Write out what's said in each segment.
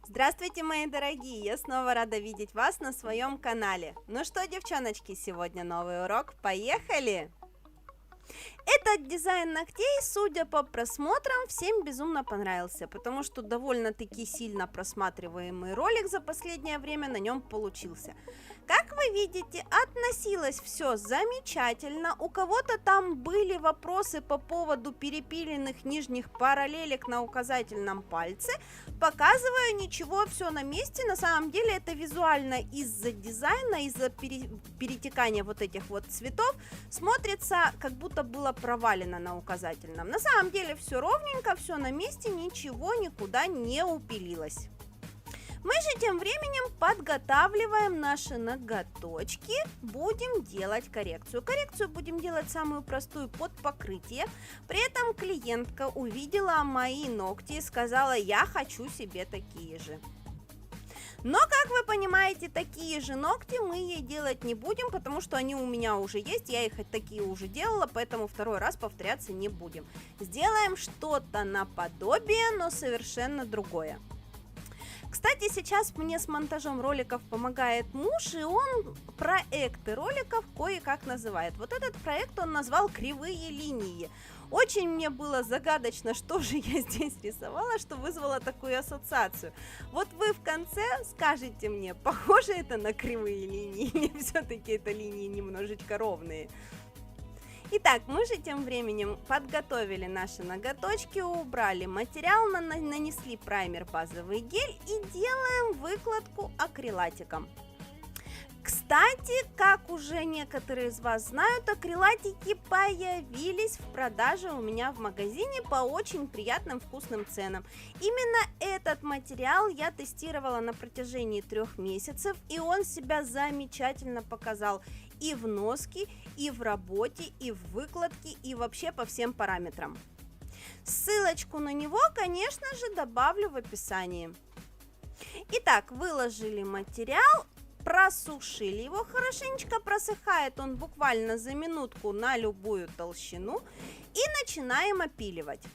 Здравствуйте, мои дорогие! Я снова рада видеть вас на своем канале. Ну что, девчоночки, сегодня новый урок. Поехали! Этот дизайн ногтей, судя по просмотрам, всем безумно понравился, потому что довольно-таки сильно просматриваемый ролик за последнее время на нем получился. Как вы видите, относилось все замечательно, у кого-то там были вопросы по поводу перепиленных нижних параллелек на указательном пальце. Показываю, ничего, все на месте, на самом деле это визуально из-за дизайна, из-за перетекания вот этих вот цветов смотрится, как будто было провалено на указательном. На самом деле все ровненько, все на месте, ничего никуда не упилилось. Мы же тем временем подготавливаем наши ноготочки, будем делать коррекцию. Коррекцию будем делать самую простую под покрытие. При этом клиентка увидела мои ногти и сказала: я хочу себе такие же. Но, как вы понимаете, такие же ногти мы ей делать не будем, потому что они у меня уже есть, я их такие уже делала, поэтому второй раз повторяться не будем. Сделаем что-то наподобие, но совершенно другое. Кстати, сейчас мне с монтажом роликов помогает муж, и он проекты роликов кое-как называет. Вот этот проект он назвал «Кривые линии». Очень мне было загадочно, что же я здесь рисовала, что вызвало такую ассоциацию. Вот вы в конце скажете мне, похоже это на кривые линии или все-таки это линии немножечко ровные. Итак, мы же тем временем подготовили наши ноготочки, убрали материал, нанесли праймер, базовый гель и делаем выкладку акрилатиком. Кстати, как уже некоторые из вас знают, акрилатики появились в продаже у меня в магазине по очень приятным вкусным ценам. Именно этот материал я тестировала на протяжении 3 месяцев, и он себя замечательно показал и в носке, и в работе, и в выкладке, и вообще по всем параметрам. Ссылочку на него, конечно же, добавлю в описании. Итак, выложили материал, просушили его хорошенечко, просыхает он буквально за минутку на любую толщину, и начинаем опиливать.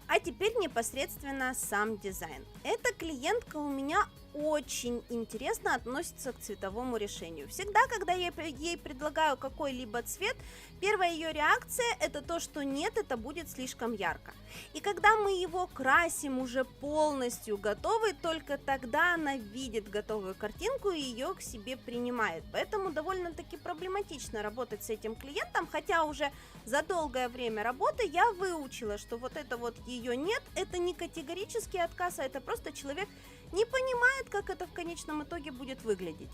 А теперь непосредственно сам дизайн. Эта клиентка у меня очень интересно относится к цветовому решению. Всегда, когда я ей предлагаю какой-либо цвет, первая ее реакция это то, что нет, это будет слишком ярко. И когда мы его красим уже полностью готовый, только тогда она видит готовую картинку и ее к себе принимает. Поэтому довольно-таки проблематично работать с этим клиентом, хотя уже за долгое время работы я выучила, что вот это вот ее нет, это не категорический отказ, а это просто человек не понимает, как это в конечном итоге будет выглядеть.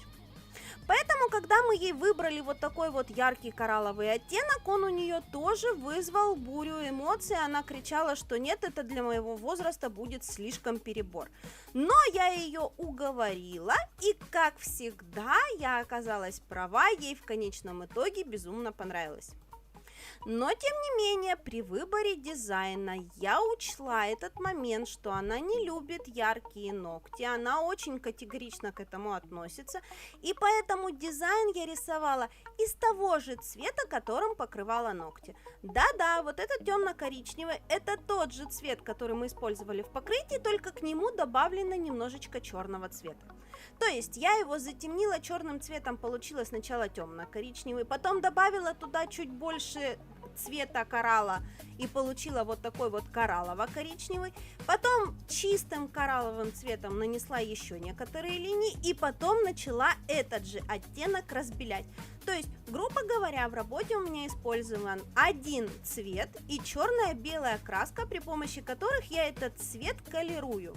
Поэтому, когда мы ей выбрали вот такой вот яркий коралловый оттенок, он у нее тоже вызвал бурю эмоций. Она кричала, что нет, это для моего возраста будет слишком перебор. Но я ее уговорила, и, как всегда, я оказалась права, ей в конечном итоге безумно понравилось. Но, тем не менее, при выборе дизайна я учла этот момент, что она не любит яркие ногти, она очень категорично к этому относится, и поэтому дизайн я рисовала из того же цвета, которым покрывала ногти. Да-да, вот этот темно-коричневый, это тот же цвет, который мы использовали в покрытии, только к нему добавлено немножечко черного цвета. То есть я его затемнила черным цветом, получила сначала темно-коричневый, потом добавила туда чуть больше цвета коралла и получила вот такой вот кораллово-коричневый, потом чистым коралловым цветом нанесла еще некоторые линии и потом начала этот же оттенок разбелять. То есть, грубо говоря, в работе у меня использован один цвет и черная-белая краска, при помощи которых я этот цвет колерую.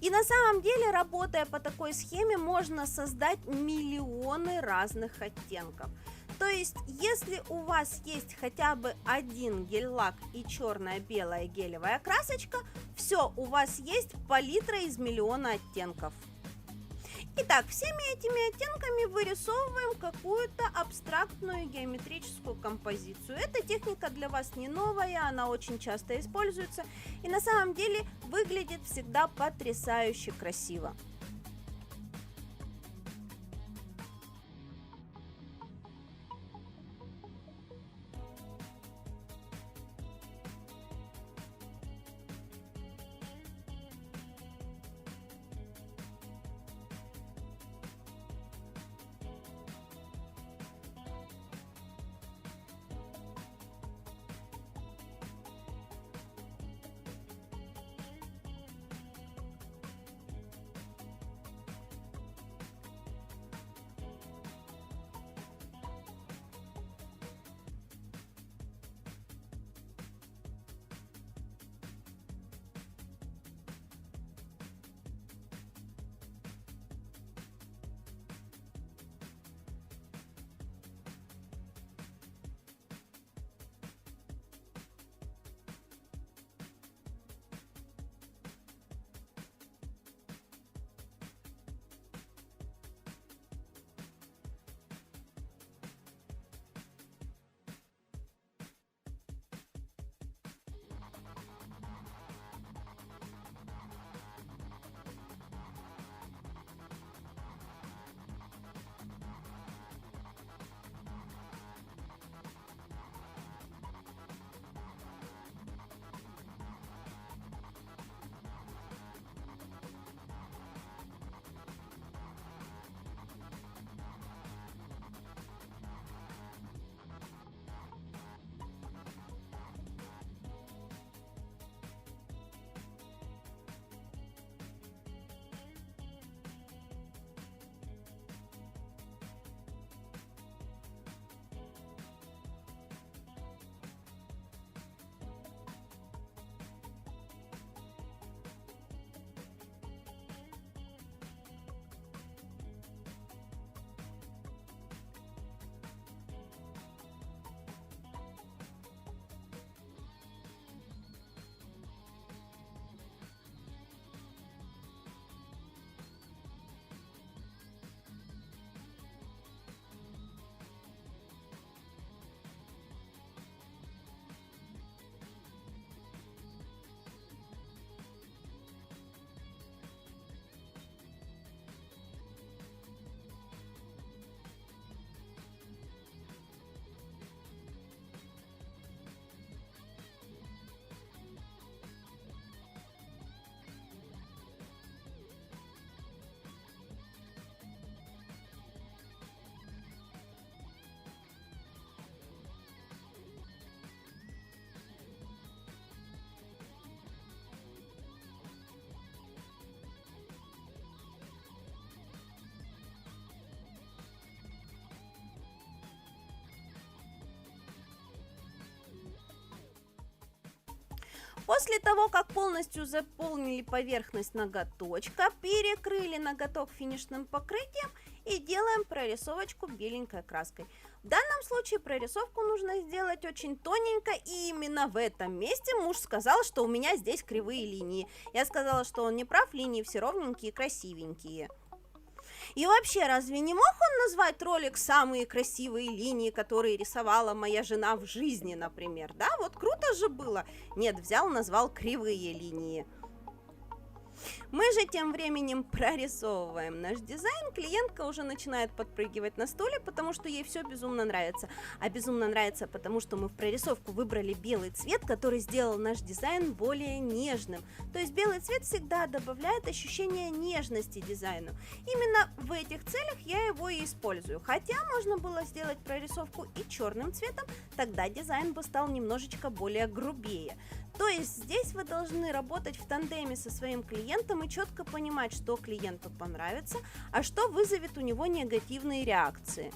И на самом деле, работая по такой схеме, можно создать миллионы разных оттенков. То есть, если у вас есть хотя бы один гель-лак и черная-белая гелевая красочка, все, у вас есть палитра из миллиона оттенков. Итак, всеми этими оттенками вырисовываем какую-то абстрактную геометрическую композицию. Эта техника для вас не новая, она очень часто используется и на самом деле выглядит всегда потрясающе красиво. После того, как полностью заполнили поверхность ноготочка, перекрыли ноготок финишным покрытием и делаем прорисовочку беленькой краской. В данном случае прорисовку нужно сделать очень тоненько, и именно в этом месте муж сказал, что у меня здесь кривые линии. Я сказала, что он не прав, линии все ровненькие и красивенькие. И вообще, разве не мог он назвать ролик «Самые красивые линии, которые рисовала моя жена в жизни», например, да? Вот круто же было. Нет, взял, назвал «Кривые линии». Мы же тем временем прорисовываем наш дизайн, клиентка уже начинает подпрыгивать на стуле, потому что ей все безумно нравится. А безумно нравится, потому что мы в прорисовку выбрали белый цвет, который сделал наш дизайн более нежным. То есть белый цвет всегда добавляет ощущение нежности дизайну. Именно в этих целях я его и использую. Хотя можно было сделать прорисовку и черным цветом, тогда дизайн бы стал немножечко более грубее. То есть здесь вы должны работать в тандеме со своим клиентом и четко понимать, что клиенту понравится, а что вызовет у него негативные реакции.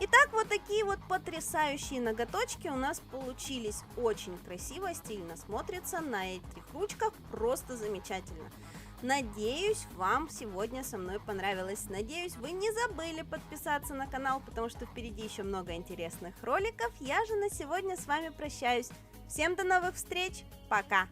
Итак, вот такие вот потрясающие ноготочки у нас получились. Очень красиво, стильно смотрится на этих ручках, просто замечательно. Надеюсь, вам сегодня со мной понравилось. Надеюсь, вы не забыли подписаться на канал, потому что впереди еще много интересных роликов. Я же на сегодня с вами прощаюсь. Всем до новых встреч, пока!